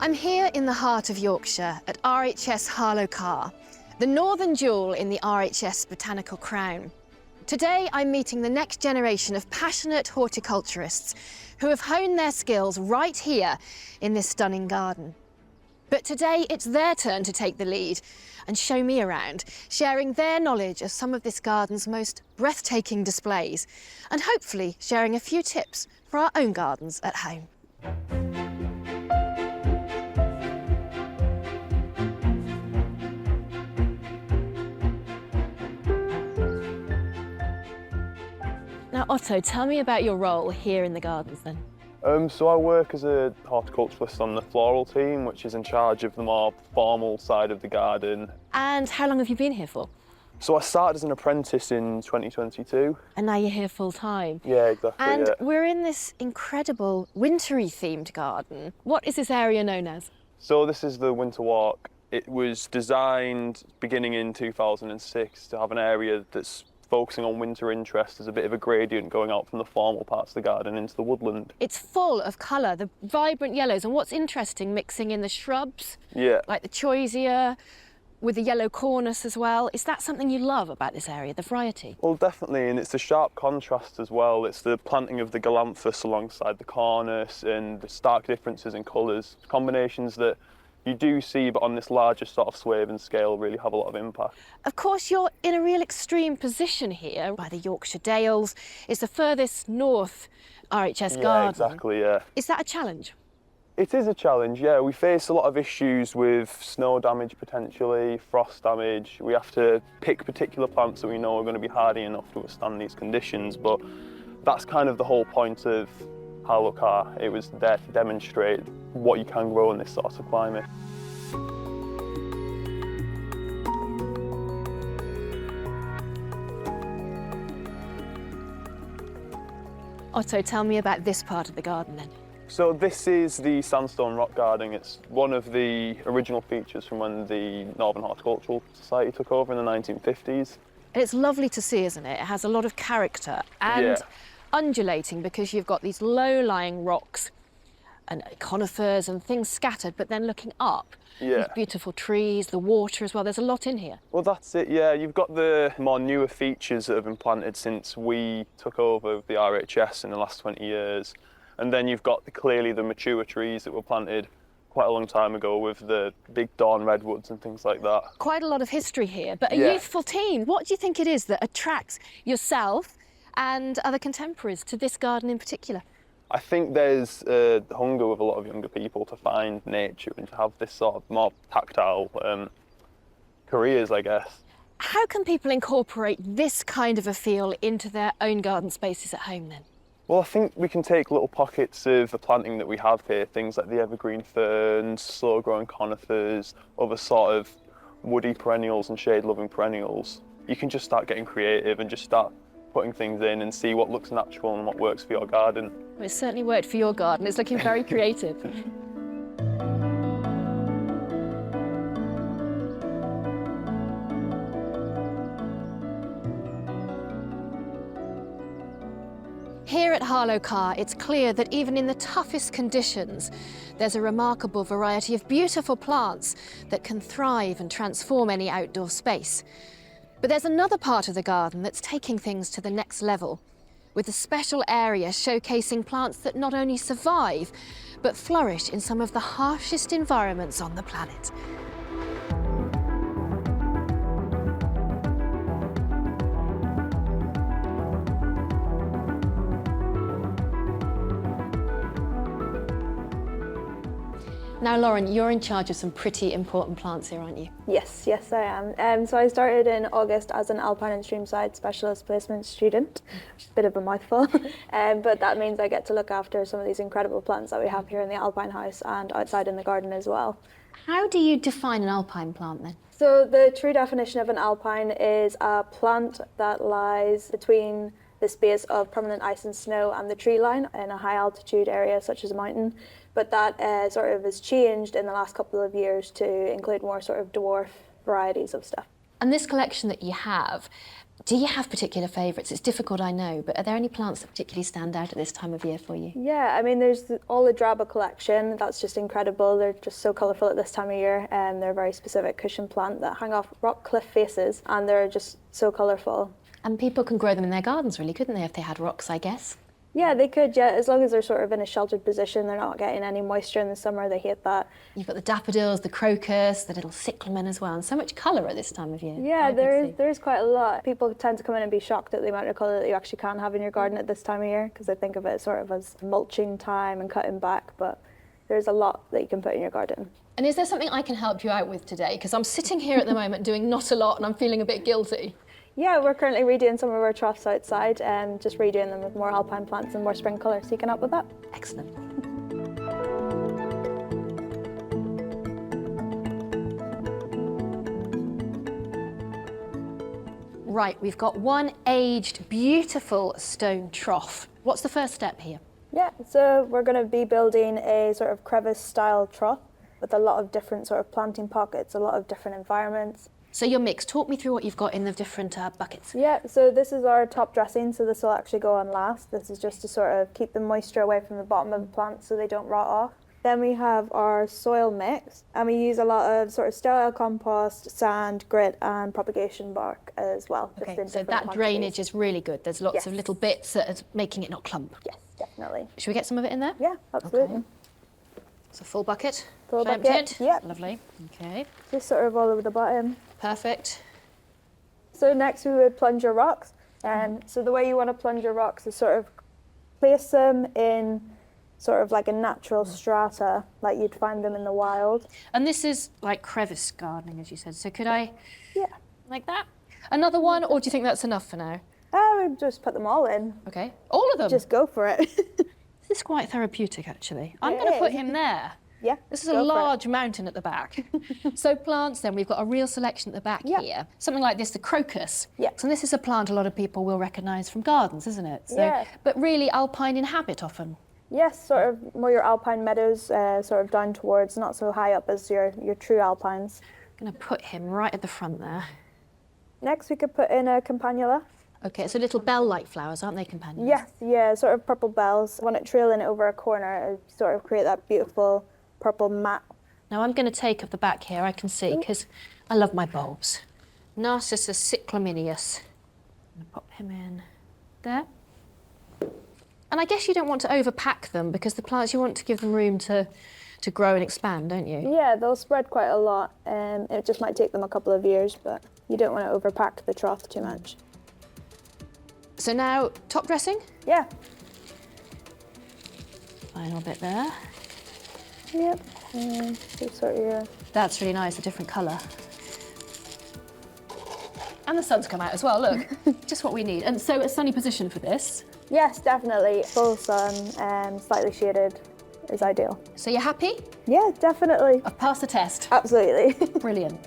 I'm here in the heart of Yorkshire at RHS Harlow Carr, the northern jewel in the RHS botanical crown. Today I'm meeting the next generation of passionate horticulturists who have honed their skills right here in this stunning garden. But today it's their turn to take the lead and show me around, sharing their knowledge of some of this garden's most breathtaking displays and hopefully sharing a few tips for our own gardens at home. Now, Otto, tell me about your role here in the gardens then. So I work as a horticulturist on the floral team, which is in charge of the more formal side of the garden. And how long have you been here for? So I started as an apprentice in 2022. And now you're here full time? Yeah, exactly. And yeah. we're in this incredible wintry themed garden. What is this area known as? So this is the Winter Walk. It was designed beginning in 2006 to have an area that's focusing on winter interest as a bit of a gradient going out from the formal parts of the garden into the woodland. It's full of colour, the vibrant yellows, and what's interesting, mixing in the shrubs, like the choisia, with the yellow cornus as well. Is that something you love about this area, the variety? Well, definitely, and it's the sharp contrast as well. It's the planting of the galanthus alongside the cornus and the stark differences in colours, combinations that you do see, but on this larger sort of swathe and scale, really have a lot of impact. Of course, you're in a real extreme position here by the Yorkshire Dales. It's the furthest north RHS garden. Yeah, exactly, yeah. Is that a challenge? It is a challenge, yeah. We face a lot of issues with snow damage potentially, frost damage. We have to pick particular plants that we know are going to be hardy enough to withstand these conditions, but that's kind of the whole point of Harlow Carr. It was there to demonstrate what you can grow in this sort of climate. Otto, tell me about this part of the garden then. So this is the sandstone rock garden. It's one of the original features from when the Northern Horticultural Society took over in the 1950s. And it's lovely to see, isn't it? It has a lot of character and undulating because you've got these low-lying rocks and conifers and things scattered, but then looking up, these beautiful trees, the water as well. There's a lot in here. Well, that's it, yeah. You've got the more newer features that have been planted since we took over the RHS in the last 20 years. And then you've got clearly the mature trees that were planted quite a long time ago with the big dawn redwoods and things like that. Quite a lot of history here, but a youthful team. What do you think it is that attracts yourself and other contemporaries to this garden in particular? I think there's a hunger with a lot of younger people to find nature and to have this sort of more tactile careers, I guess. How can people incorporate this kind of a feel into their own garden spaces at home then? Well, I think we can take little pockets of the planting that we have here, things like the evergreen ferns, slow-growing conifers, other sort of woody perennials and shade-loving perennials. You can just start getting creative and just start putting things in and see what looks natural and what works for your garden. Well, it certainly worked for your garden. It's looking very creative. Here at Harlow Carr, it's clear that even in the toughest conditions, there's a remarkable variety of beautiful plants that can thrive and transform any outdoor space. But there's another part of the garden that's taking things to the next level, with a special area showcasing plants that not only survive, but flourish in some of the harshest environments on the planet. Now, Lauren, you're in charge of some pretty important plants here, aren't you? Yes, I am. So I started in August as an Alpine and Streamside Specialist Placement student, which is a bit of a mouthful, but that means I get to look after some of these incredible plants that we have here in the Alpine house and outside in the garden as well. How do you define an alpine plant then? So the true definition of an alpine is a plant that lies between the space of permanent ice and snow and the tree line in a high altitude area such as a mountain. But that sort of has changed in the last couple of years to include more sort of dwarf varieties of stuff. And this collection that you have, Do you have particular favourites? It's difficult, I know, but are there any plants that particularly stand out at this time of year for you? Yeah, I mean, there's all the Draba collection. That's just incredible. They're just so colourful at this time of year, and they're a very specific cushion plant that hang off rock cliff faces, and they're just so colourful. And people can grow them in their gardens, really, couldn't they, if they had rocks, I guess? Yeah, they could, yeah, as long as they're sort of in a sheltered position, they're not getting any moisture in the summer, they hate that. You've got the daffodils, the crocus, the little cyclamen as well, and so much colour at this time of year. Yeah, there is quite a lot. People tend to come in and be shocked at the amount of colour that you actually can have in your garden at this time of year, because they think of it sort of as mulching time and cutting back, but there's a lot that you can put in your garden. And is there something I can help you out with today? Because I'm sitting here at the moment doing not a lot and I'm feeling a bit guilty. Yeah, we're currently redoing some of our troughs outside and just redoing them with more alpine plants and more spring colour, so you can help with that. Excellent. Right, we've got one aged, beautiful stone trough. What's the first step here? Yeah, so we're going to be building a sort of crevice-style trough with a lot of different sort of planting pockets, a lot of different environments. So your mix, talk me through what you've got in the different buckets. Yeah, so this is our top dressing, so this will actually go on last. This is just to sort of keep the moisture away from the bottom of the plant so they don't rot off. Then we have our soil mix, and we use a lot of sort of sterile compost, sand, grit, and propagation bark as well. Okay, so that drainage is really good. There's lots of little bits that are making it not clump. Yes, definitely. Should we get some of it in there? Yeah, absolutely. Okay. It's a full bucket. Full Shall I bucket, empty it? yep. Lovely, okay. Just sort of all over the bottom. Perfect. So next we would plunge your rocks, and so the way you want to plunge your rocks is sort of place them in sort of like a natural strata, like you'd find them in the wild. And this is like crevice gardening, as you said. So could I, Yeah. like that? Another one, or do you think that's enough for now? I would just put them all in. Okay, all of them? Just go for it. This is quite therapeutic, actually. I'm It going to put is. him there. Yeah. This is a go for it. large mountain at the back. So plants then, we've got a real selection at the back Yeah. here. Something like this, the crocus. Yeah. So this is a plant a lot of people will recognise from gardens, isn't it? So, Yeah. But really alpine in habit often. Yes, sort of more your alpine meadows, sort of down towards, not so high up as your true alpines. I'm going to put him right at the front there. Next we could put in a campanula. Okay, so little bell-like flowers, aren't they, companions? Yes, yeah, sort of purple bells. Want it trailing over a corner, sort of create that beautiful purple mat. Now I'm going to take up the back here, I can see, because I love my bulbs. Narcissus cyclaminius. I'm going to pop him in there. And I guess you don't want to overpack them, because the plants, you want to give them room to grow and expand, don't you? Yeah, they'll spread quite a lot. It just might take them a couple of years, but you don't want to overpack the trough too much. So now, top dressing? Yeah. Final bit there. Yep. So sort of your... That's really nice, a different colour. And the sun's come out as well, look. Just what we need. And so a sunny position for this. Yes, definitely. Full sun, slightly shaded is ideal. So you're happy? Yeah, definitely. I've passed the test. Absolutely. Brilliant.